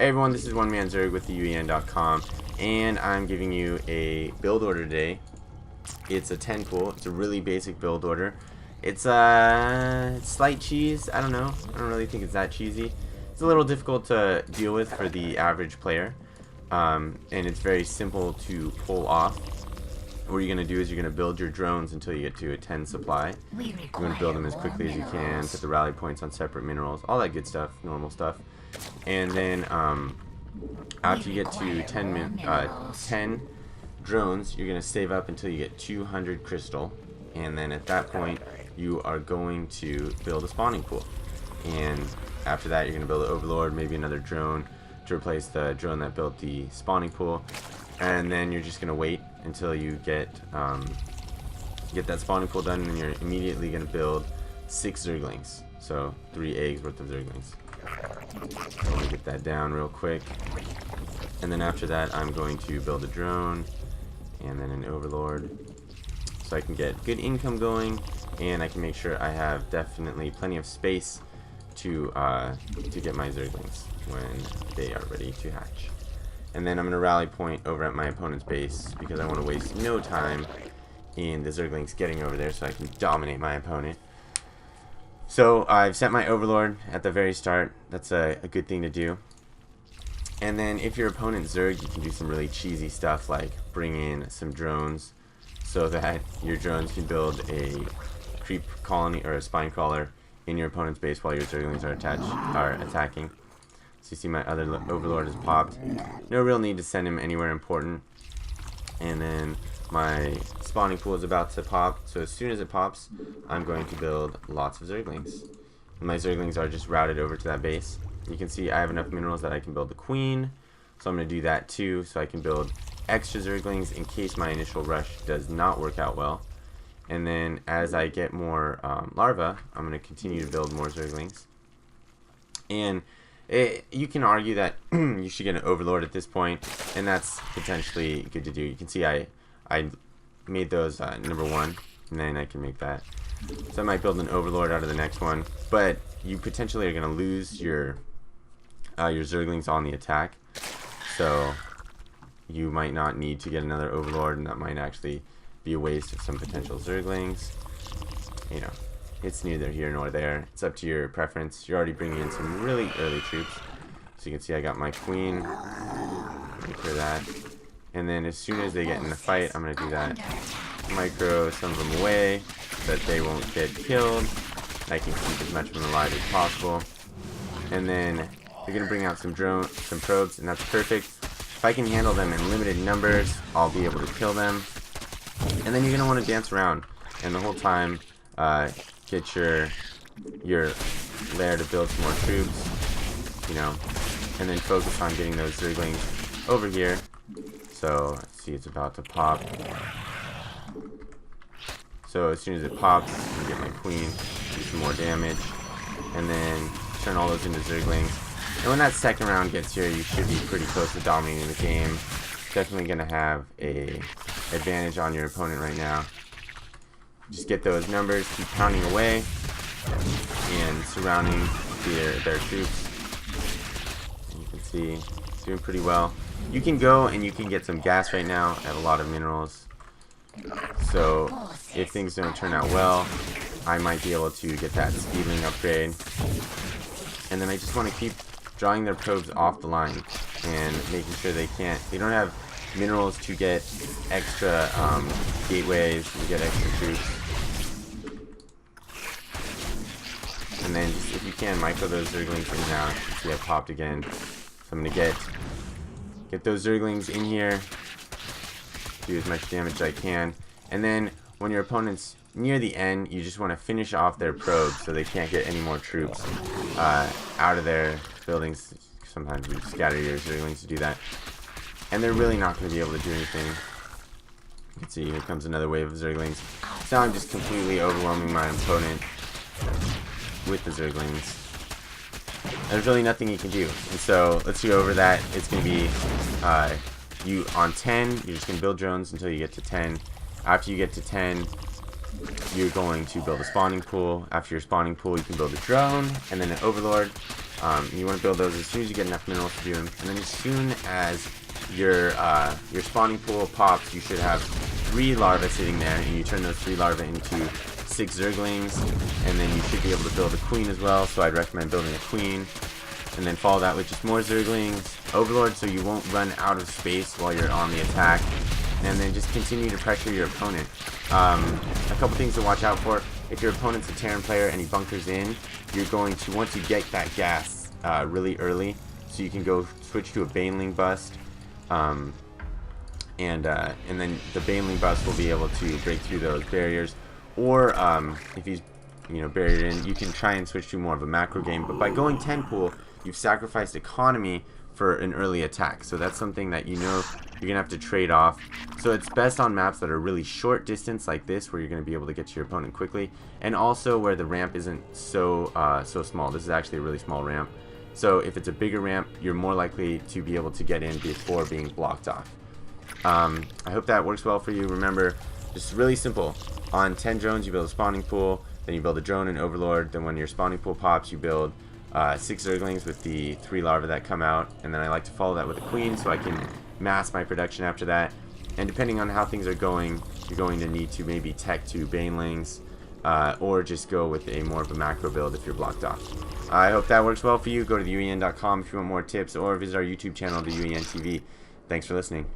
Hey everyone, this is One Man Zerg with TheUEN.com, and I'm giving you a build order today. It's a 10 pool. It's a really basic build order. It's slight cheese. I don't know. I don't really think it's that cheesy. It's a little difficult to deal with for the average player, and it's very simple to pull off. What you're going to do is you're going to build your drones until you get to a 10 supply. You're going to build them as quickly as you can, put the rally points on separate minerals, all that good stuff, normal stuff. And then after you get to 10 drones, you're going to save up until you get 200 crystal. And then at that point, you are going to build a spawning pool. And after that, you're going to build an overlord, maybe another drone to replace the drone that built the spawning pool. And then you're just going to wait until you get that spawning pool done, and you're immediately going to build 6 zerglings. So 3 eggs worth of zerglings. Let me get that down real quick. And then after that, I'm going to build a drone and then an overlord, so I can get good income going, and I can make sure I have definitely plenty of space to get my zerglings when they are ready to hatch. And then I'm going to rally point over at my opponent's base because I want to waste no time in the zerglings getting over there so I can dominate my opponent. So I've set my overlord at the very start. That's a good thing to do. And then if your opponent's Zerg, you can do some really cheesy stuff like bring in some drones so that your drones can build a creep colony or a spine crawler in your opponent's base while your Zerglings are attacking. So you see my other overlord is popped. No real need to send him anywhere important. And then my spawning pool is about to pop, so as soon as it pops, I'm going to build lots of zerglings. And my zerglings are just routed over to that base. You can see I have enough minerals that I can build the queen, so I'm going to do that too, so I can build extra zerglings in case my initial rush does not work out well. And then as I get more larvae, I'm going to continue to build more zerglings. And you can argue that you should get an overlord at this point, and that's potentially good to do. You can see I made those number 1, and then I can make that. So I might build an overlord out of the next one, but you potentially are going to lose your zerglings on the attack, so you might not need to get another overlord, and that might actually be a waste of some potential zerglings. You know, it's neither here nor there. It's up to your preference. You're already bringing in some really early troops, so you can see I got my queen. Make sure that. And then as soon as they get in the fight, I'm going to do that. Micro some of them away so that they won't get killed. I can keep as much of them alive as possible. And then you're going to bring out some probes, and that's perfect. If I can handle them in limited numbers, I'll be able to kill them. And then you're going to want to dance around, and the whole time get your lair to build some more troops, you know, and then focus on getting those zerglings over here. So, see, it's about to pop. So, as soon as it pops, I'm going to get my queen, do some more damage, and then turn all those into zerglings. And when that second round gets here, you should be pretty close to dominating the game. Definitely going to have a advantage on your opponent right now. Just get those numbers, keep pounding away, and surrounding their troops. And you can see, it's doing pretty well. You can go and you can get some gas right now at a lot of minerals. So if things don't turn out well, I might be able to get that speedling upgrade. And then I just want to keep drawing their probes off the line and making sure they don't have minerals to get extra gateways and get extra troops. And then just, if you can, micro those zerglings in now. See, I popped again. So I'm going to get those zerglings in here, do as much damage as I can, and then when your opponent's near the end, you just want to finish off their probes so they can't get any more troops out of their buildings. Sometimes you scatter your zerglings to do that, and they're really not going to be able to do anything. You can see here comes another wave of zerglings. So now I'm just completely overwhelming my opponent with the zerglings. There's really nothing you can do. And so let's go over that. It's going to be you on 10, you're just going to build drones until you get to 10. After you get to 10, you're going to build a spawning pool. After your spawning pool, you can build a drone, and then an overlord. You want to build those as soon as you get enough minerals to do them. And then as soon as your spawning pool pops, you should have 3 larvae sitting there, and you turn those 3 larvae into 6 zerglings, and then you should be able to build a queen as well. So I'd recommend building a queen, and then follow that with just more zerglings, overlord, so you won't run out of space while you're on the attack, and then just continue to pressure your opponent. A couple things to watch out for: if your opponent's a Terran player and he bunkers in, you're going to want to get that gas really early, so you can go switch to a baneling bust, and then the baneling bust will be able to break through those barriers. Or if he's barriered in, you can try and switch to more of a macro game. But by going 10 pool, you've sacrificed economy for an early attack, so that's something that you're gonna have to trade off. So it's best on maps that are really short distance like this, where you're gonna be able to get to your opponent quickly, and also where the ramp isn't so small. This is actually a really small ramp, so if it's a bigger ramp, you're more likely to be able to get in before being blocked off. I hope that works well for you. Remember, it's really simple. On 10 drones, you build a spawning pool, then you build a drone and overlord. Then when your spawning pool pops, you build 6 zerglings with the 3 larvae that come out, and then I like to follow that with a queen so I can mass my production after that. And depending on how things are going, you're going to need to maybe tech to banelings, or just go with a more of a macro build if you're blocked off. I hope that works well for you. Go to TheUEN.com if you want more tips, or visit our YouTube channel, TheUEN TV. Thanks for listening.